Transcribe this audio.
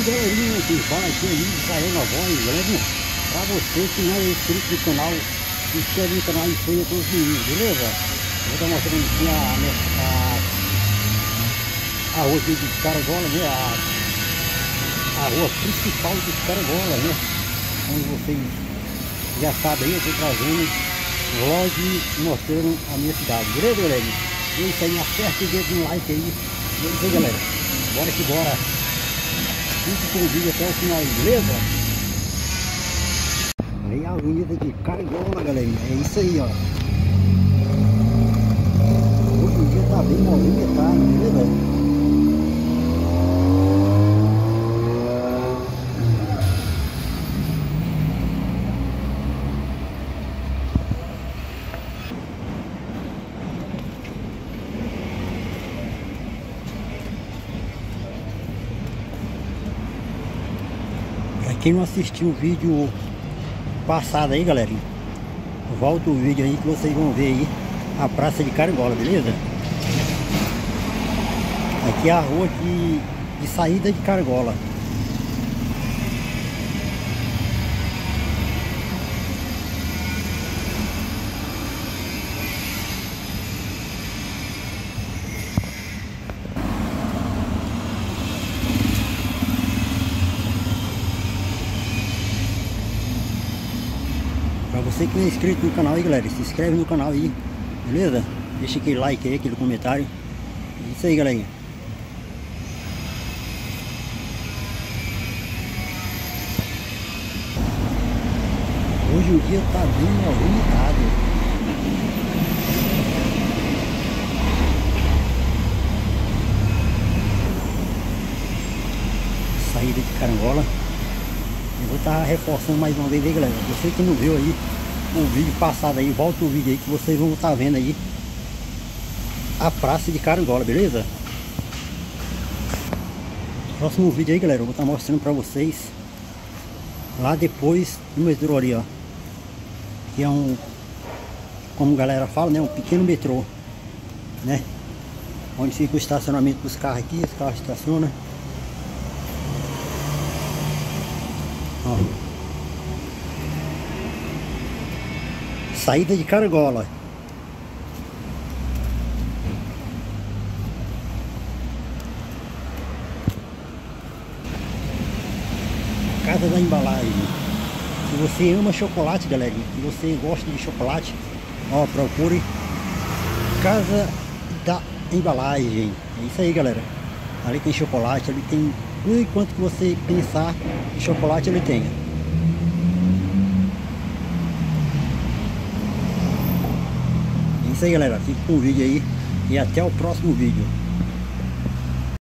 galerinha que fala aqui é Israel na voz, galerinha. Pra você que não é inscrito no canal, se inscreve no canal e sonha com os meninos, beleza? Vou estar mostrando aqui a rua aqui de Caragola, né? A rua principal de Caragola, né? Como vocês já sabem, eu estou trazendo vlog mostrando a minha cidade, beleza, galera? É isso aí, acerta o dedo no like aí. É isso aí, galera. Bora que bora. Fique com o vídeo até o final, beleza? Aí a avenida de Caragola, galera. É isso aí, ó. Hoje em dia tá bem movimentado, beleza? Quem não assistiu o vídeo passado aí, galera, volta o vídeo aí que vocês vão ver aí a praça de Caragola, beleza? Aqui é a rua de saída de Caragola. Pra você que não é inscrito no canal aí, galera, se inscreve no canal aí, beleza? Deixa aquele like aí, aquele comentário. É isso aí, galerinha. Hoje o dia tá bem movimentado. Saída de Caragola. Eu vou estar reforçando mais uma vez aí, galera. Você que não viu aí o vídeo passado aí, volta o vídeo aí que vocês vão estar vendo aí a praça de Caragola, beleza? Próximo vídeo aí, galera, eu vou estar mostrando pra vocês lá depois do metrô ali, ó. Que é um, como a galera fala, né, um pequeno metrô, né? Onde fica o estacionamento dos carros aqui, os carros estacionam. Ó. Saída de Caragola. Casa da Embalagem. Se você ama chocolate, galera, se você gosta de chocolate, ó, procure Casa da Embalagem. É isso aí, galera. Ali tem chocolate, ali tem tudo enquanto que você pensar em chocolate, ele tem. É isso aí, galera. Fique com o vídeo aí e até o próximo vídeo.